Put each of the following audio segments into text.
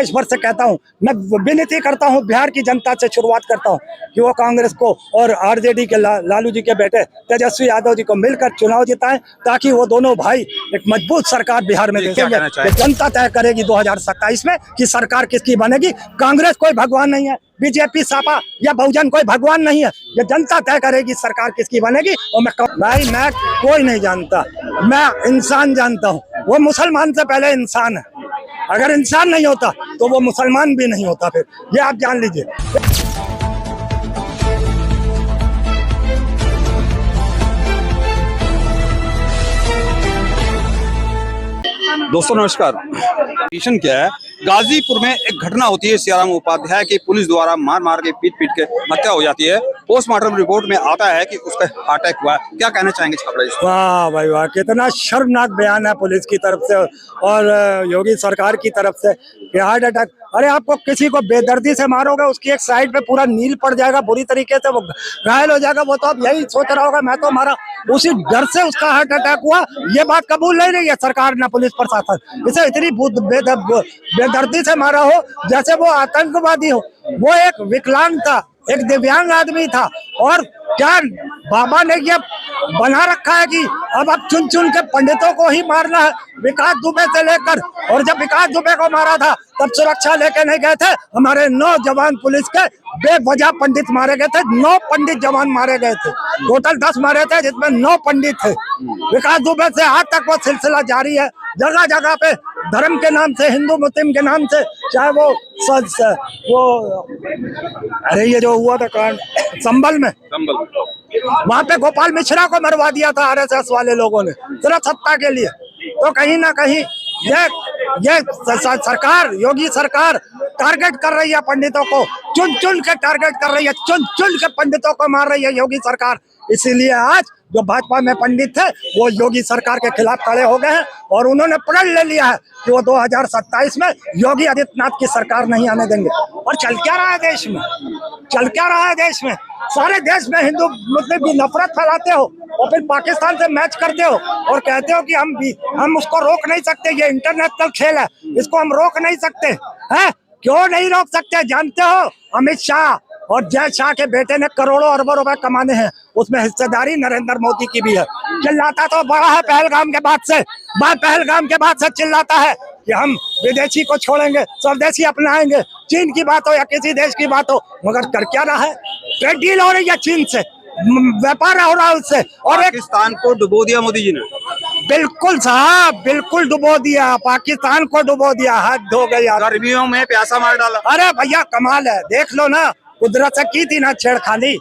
इस वर्ष से कहता हूं, मैं विनती करता हूं बिहार की जनता से, शुरुआत करता हूं कि वो कांग्रेस को और आरजेडी के लालू जी के बेटे तेजस्वी यादव जी को मिलकर चुनाव जिताएं, ताकि वो दोनों भाई एक मजबूत सरकार बिहार में दे सकें। जनता तय करेगी 2027 में कि सरकार किसकी बनेगी। कांग्रेस कोई भगवान नहीं है, बीजेपी, सपा या बहुजन कोई भगवान नहीं है। ये जनता तय करेगी सरकार किसकी बनेगी। और मैं कोई नहीं जानता, मैं इंसान जानता हूँ। वो मुसलमान से पहले इंसान है। अगर इंसान नहीं होता तो वो मुसलमान भी नहीं होता। फिर ये आप जान लीजिए। दोस्तों नमस्कार। मिशन क्या है, गाजीपुर में एक घटना होती है सियाराम उपाध्याय की पुलिस द्वारा मार के पीट के हत्या हो जाती है। पोस्टमार्टम रिपोर्ट में आता है कि उसका हार्ट अटैक हुआ है। क्या कहना चाहेंगे छापड़ा जी? वाह भाई वाह, कितना शर्मनाक बयान है पुलिस की तरफ से और योगी सरकार की तरफ से कि हार्ट अटैक। अरे आपको किसी को बेदर्दी से मारोगे, उसकी एक साइड पे पूरा नील पड़ जाएगा, बुरी तरीके से वो घायल हो जाएगा। वो तो अब यही सोच रहा होगा मैं तो मारा, उसी डर से उसका हार्ट अटैक हुआ। ये बात कबूल नहीं रही है सरकार ने, पुलिस प्रशासन। इसे इतनी बेदर्दी से मारा हो जैसे वो आतंकवादी हो। वो एक विकलांग था, एक दिव्यांग आदमी था। और क्या बाबा ने ये बना रखा है कि अब चुन चुन के पंडितों को ही मारना है, विकास दुबे से लेकर। और जब विकास दुबे को मारा था तब सुरक्षा लेके नहीं गए थे। हमारे 9 जवान पुलिस के बेवजह पंडित मारे गए थे। 9 पंडित जवान मारे गए थे, टोटल 10 मारे थे, जिसमें 9 पंडित थे। विकास दुबे से आज तक वो सिलसिला जारी है। जगह जगह पे धर्म के नाम से, हिंदू मुस्लिम के नाम से, चाहे वो अरे ये जो हुआ था कांड संभल में, वहां पे गोपाल मिश्रा को मरवा दिया था आरएसएस वाले लोगों ने, सिर्फ सत्ता के लिए। तो कहीं ना कहीं ये सरकार, योगी सरकार टारगेट कर रही है पंडितों को, चुन चुन के टारगेट कर रही है, चुन चुन के पंडितों को मार रही है योगी सरकार। इसीलिए आज जो भाजपा में पंडित थे वो योगी सरकार के खिलाफ खड़े हो गए हैं और उन्होंने प्रण ले लिया है कि वो 2027 में योगी आदित्यनाथ की सरकार नहीं आने देंगे। और चल क्या रहा है देश में, चल क्या रहा है देश में? सारे देश में हिंदू मुस्लिम की नफरत फैलाते हो और फिर पाकिस्तान से मैच करते हो और कहते हो कि हम उसको रोक नहीं सकते, ये इंटरनेशनल खेल है, इसको हम रोक नहीं सकते हैं। क्यों नहीं रोक सकते? जानते हो, अमित शाह और जय शाह के बेटे ने करोड़ों अरबों रुपए कमाने हैं, उसमें हिस्सेदारी नरेंद्र मोदी की भी है। चिल्लाता तो बड़ा है पहलगाम के बाद से चिल्लाता है कि हम विदेशी को छोड़ेंगे, स्वदेशी अपनाएंगे, चीन की बात हो या किसी देश की बात हो। मगर कर क्या रहा है? ट्रेड डील हो रही है चीन से, व्यापार हो रहा है उससे। और पाकिस्तान को डुबो दिया मोदी जी ने। बिल्कुल साहब, बिल्कुल डुबो दिया, पाकिस्तान को डुबो दिया। हद हो गई, गर्मियों में प्यासा मार डाला। अरे भैया कमाल है, देख लो ना, कुदरत से की थी ना छेड़खानी।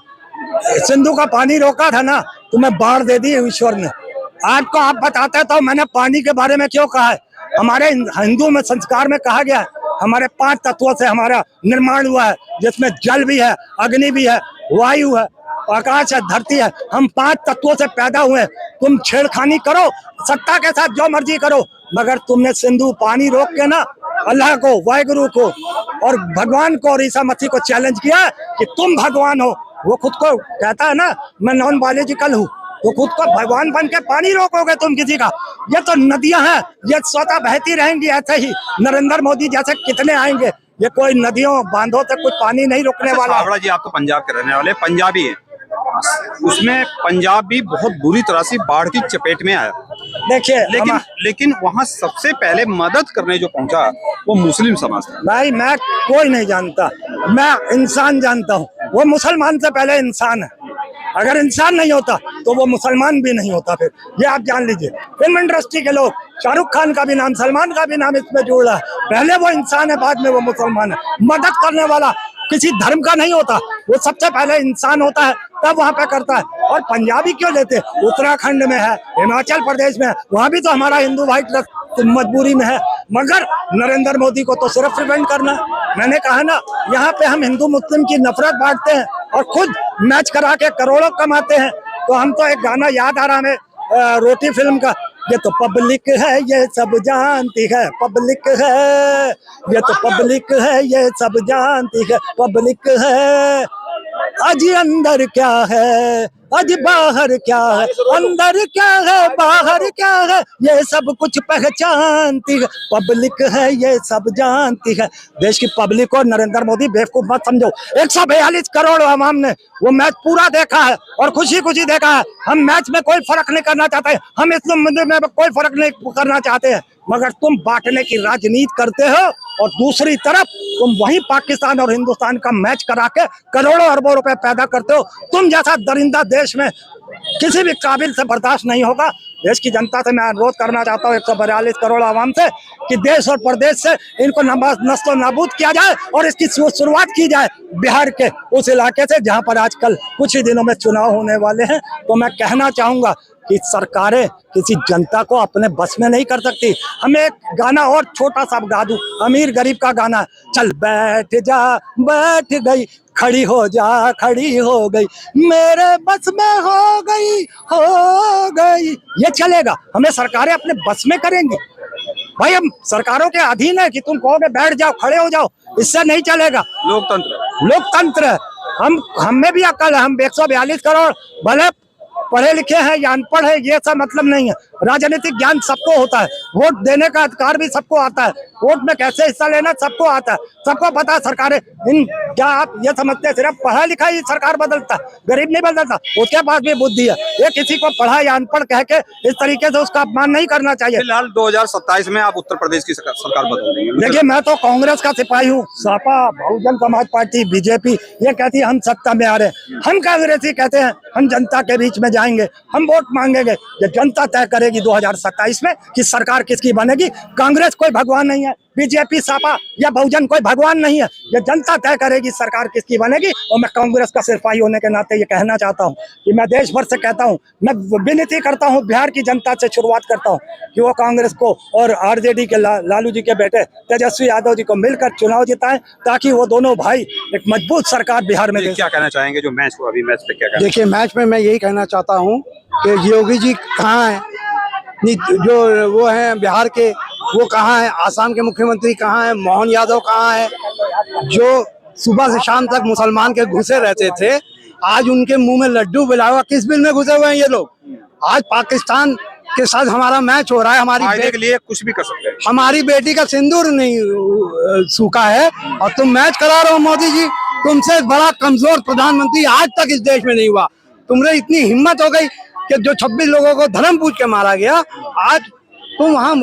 सिंधु का पानी रोका था ना, तुम्हें बाढ़ दे दी ईश्वर ने। आज को आप बताते तो मैंने पानी के बारे में क्यों कहा है। हमारे हिंदू में संस्कार में कहा गया है हमारे 5 तत्वों से हमारा निर्माण हुआ है, जिसमें जल भी है, अग्नि भी है, वायु है, आकाश है, धरती है। हम 5 तत्वों से पैदा हुए। तुम छेड़खानी करो, सत्ता के साथ जो मर्जी करो, मगर तुमने सिंधु पानी रोक के ना अल्लाह को, वाहिगुरु को और भगवान को और ईसा मसीह को चैलेंज किया कि तुम भगवान हो। वो खुद को कहता है ना मैं नॉन बायोलॉजिकल हूँ, तो खुद को भगवान बन के पानी रोकोगे तुम किसी का? ये तो नदियां हैं, ये स्वतः बहती रहेंगी। ऐसे ही नरेंद्र मोदी जैसे कितने आएंगे, ये कोई नदियों बांधों से कुछ पानी नहीं रुकने वाला। छाबड़ा जी आप तो पंजाब के रहने वाले, पंजाबी है, उसमें पंजाब भी बहुत बुरी तरह से बाढ़ की चपेट में आया। देखिए लेकिन वहाँ सबसे पहले मदद करने जो पहुंचा वो मुस्लिम समाज था। भाई मैं कोई नहीं जानता, मैं इंसान जानता हूँ। वो मुसलमान से पहले इंसान है। अगर इंसान नहीं होता तो वो मुसलमान भी नहीं होता। फिर ये आप जान लीजिए। फिल्म इंडस्ट्री के लोग, शाहरुख खान का भी नाम, सलमान का भी नाम इसमें जोड़ रहा है। पहले वो इंसान है, बाद में वो मुसलमान है। मदद करने वाला किसी धर्म का नहीं होता, वो सबसे पहले इंसान होता है, तब वहाँ पे करता है। और पंजाबी क्यों लेते? उत्तराखंड में है, हिमाचल प्रदेश में है, वहाँ भी तो हमारा हिंदू भाई मजबूरी में है। मगर नरेंद्र मोदी को तो सिर्फ प्रिवेंट करना है। मैंने कहा ना, यहाँ पे हम हिंदू मुस्लिम की नफरत बांटते हैं और खुद मैच करा के करोड़ों कमाते हैं। तो हम तो एक गाना याद आ रहा है रोटी फिल्म का, ये तो पब्लिक है ये सब जानती है, पब्लिक है ये तो पब्लिक है ये सब जानती है, पब्लिक है। अजी अंदर क्या है, अजी बाहर क्या है, अंदर क्या है बाहर क्या है, ये सब कुछ पहचानती है पब्लिक है, ये सब जानती है। देश की पब्लिक को नरेंद्र मोदी बेवकूफ मत समझो। 142 करोड़ आवाम ने वो मैच पूरा देखा है और खुशी खुशी देखा है। हम मैच में कोई फर्क नहीं करना चाहते, हम इस्लाम मंदिर में कोई फर्क नहीं करना चाहते हैं, मगर तुम बांटने की राजनीति करते हो और दूसरी तरफ तुम वही पाकिस्तान और हिंदुस्तान का मैच करा के करोड़ों अरबों रुपए पैदा करते हो। तुम जैसा दरिंदा देश में किसी भी काबिल से बर्दाश्त नहीं होगा। देश की जनता से मैं अनुरोध करना चाहता हूँ 142 करोड़ आवाम से कि देश और प्रदेश से इनको नस्लो नाबूद किया जाए और इसकी शुरुआत की जाए बिहार के उस इलाके से जहाँ पर आजकल कुछ ही दिनों में चुनाव होने वाले हैं। तो मैं कहना चाहूंगा कि सरकारें किसी जनता को अपने बस में नहीं कर सकती। हमें एक गाना और छोटा सा गा दूं, अमीर गरीब का गाना, चल बैठ जा बैठ गई, खड़ी हो जा खड़ी हो गई, मेरे बस में हो गई, ये चलेगा? हमें सरकारें अपने बस में करेंगी? भाई हम सरकारों के अधीन है कि तुम कहोगे बैठ जाओ खड़े हो जाओ, इससे नहीं चलेगा। लोकतंत्र है, हम में भी अकल है। हम 142 करोड़ भले पढ़े लिखे हैं या अनपढ़ है, ये सब मतलब नहीं है। राजनीतिक ज्ञान सबको होता है, वोट देने का अधिकार भी सबको आता है, वोट में कैसे हिस्सा लेना सबको आता है, सबको पता है। सरकारें इन क्या आप ये समझते हैं सिर्फ पढ़ा लिखा ही सरकार बदलता है? गरीब नहीं बदलता, उसके पास भी बुद्धि है। ये किसी को पढ़ा या अनपढ़ कह के इस तरीके से उसका अपमान नहीं करना चाहिए। फिलहाल 2027 में आप उत्तर प्रदेश की सरकार बदल देंगे? देखिए मैं तो कांग्रेस का सिपाही हूँ, सपा, बहुजन समाज पार्टी, बीजेपी ये कहती है हम सत्ता में आ रहे हैं, हम कांग्रेसी कहते हैं हम जनता के बीच में जाएंगे, हम वोट मांगेंगे। ये जनता तय करेगी 2027 में कि सरकार किसकी बनेगी। कांग्रेस कोई भगवान नहीं है, बीजेपी, सपा या बहुजन कोई भगवान नहीं है, ये जनता तय करेगी सरकार किसकी बनेगी। और मैं कांग्रेस का सिपाही होने के नाते ये कहना चाहता हूँ कि मैं देश भर से कहता हूँ, मैं विनती करता हूँ बिहार की जनता से शुरुआत करता हूँ कि वो कांग्रेस को और आरजेडी के लालू जी के बेटे तेजस्वी यादव जी को मिलकर चुनाव जिताएं, ताकि वो दोनों भाई एक मजबूत सरकार बिहार में। क्या कहना चाहेंगे जो मैच हुआ अभी, मैच पे क्या? देखिए मैच में मैं यही कहना चाहता हूँ कि योगी जी कहाँ हैं, जो वो हैं बिहार के वो कहाँ है, आसाम के मुख्यमंत्री कहाँ है, मोहन यादव कहाँ है, जो सुबह से शाम तक मुसलमान के घुसे रहते थे, आज उनके मुंह में लड्डू बिलावा। किस बिल में घुसे हुए हैं ये लोग? आज पाकिस्तान के साथ हमारा मैच हो रहा है, हमारी के लिए कुछ भी कर सकते हैं। हमारी बेटी का सिंदूर नहीं सूखा है और तुम मैच करा रहे हो। मोदी जी, तुमसे बड़ा कमजोर प्रधानमंत्री आज तक इस देश में नहीं हुआ। तुमने इतनी हिम्मत हो गई कि जो 26 लोगों को धर्म पूछ के मारा गया, आज तुम वहाँ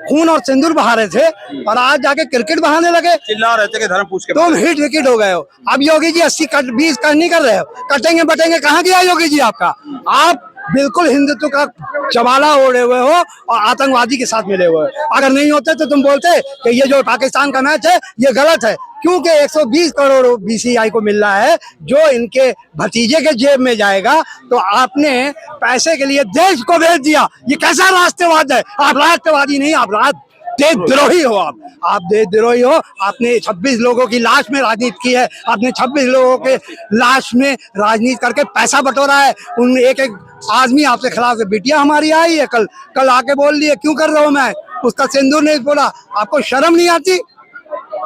खून और सिंदूर बहा रहे थे और आज जाके क्रिकेट बहाने लगे, चिल्ला रहे थे कि धर्म पूछ के। तुम हिट विकेट हो गए हो। अब योगी जी 80 कट 20 कट नहीं कर रहे हो, कटेंगे बटेंगे कहाँ गया योगी जी आपका? आप बिल्कुल हिंदुत्व का चबाला ओढ़े हुए हो और आतंकवादी के साथ मिले हुए हो। अगर नहीं होते तो तुम बोलते कि ये जो पाकिस्तान का मैच है ये गलत है, क्योंकि 120 करोड़ बीसीसीआई को मिल रहा है जो इनके भतीजे के जेब में जाएगा। तो आपने पैसे के लिए देश को भेज दिया, ये कैसा राष्ट्रवाद है? आप राष्ट्रवादी नहीं, आप देशद्रोही हो। आप देशद्रोही हो। आपने 26 लोगों की लाश में राजनीति की है, आपने 26 लोगों के लाश में राजनीति करके पैसा बटोरा है। उन एक एक आदमी आपके खिलाफ है। बिटिया हमारी आई है कल आके बोल रही है क्यों कर रहा हूं मैं, उसका सिंदूर नहीं बोला। आपको शर्म नहीं आती?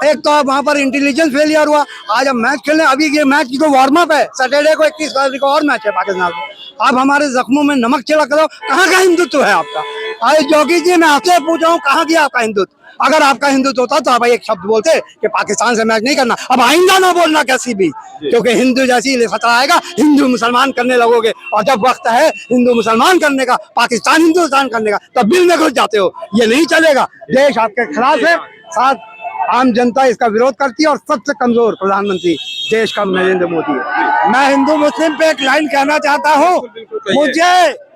एक तो वहां पर इंटेलिजेंस फेलियर हुआ। आज हम मैच खेलने, अभी ये मैच की तो वार्म अप है, सैटरडे को 21 तारीख को और मैच है पाकिस्तान में। आप हमारे जख्मों में नमक छिड़क रहे हो। कहाँ का हिंदुत्व है आपका? अरे योगी जी मैं आपसे पूछ रहा हूँ, कहाँ गया आपका हिंदुत्व? अगर आपका हिंदुत्व होता तो आप एक शब्द बोलते कि पाकिस्तान से मैच नहीं करना। अब आइंदा ना बोलना कैसी भी, क्योंकि हिंदू जैसी खतरा आएगा, हिंदू मुसलमान करने लगोगे और जब वक्त है हिंदू मुसलमान करने का, पाकिस्तान हिंदुस्तान करने का, तब बिल में घुस जाते हो। ये नहीं चलेगा। देश आपके खिलाफ है, साथ आम जनता इसका विरोध करती है और सबसे कमजोर प्रधानमंत्री देश का नरेंद्र मोदी है। मैं हिंदू मुस्लिम पे एक लाइन कहना चाहता हूँ,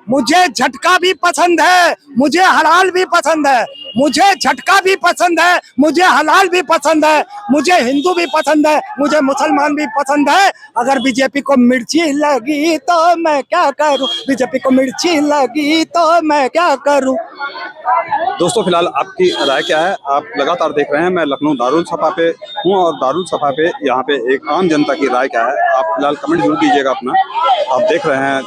मुझे झटका भी पसंद है, मुझे हलाल भी पसंद है, मुझे झटका भी पसंद है, मुझे हलाल भी पसंद है, मुझे हिंदू भी पसंद है, मुझे मुसलमान भी पसंद है। अगर बीजेपी को मिर्ची लगी तो मैं क्या करूं, बीजेपी को मिर्ची लगी तो मैं क्या करूं। दोस्तों फिलहाल आपकी राय क्या है? आप लगातार देख रहे हैं, मैं लखनऊ दारुल सफा पे हूँ और दारुल सफा पे यहाँ पे एक आम जनता की राय क्या है आप फिलहाल कमेंट जरूर कीजिएगा अपना। आप देख रहे हैं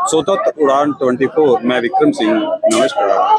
सोतत उड़ान 24, मैं विक्रम सिंह, नमस्कार।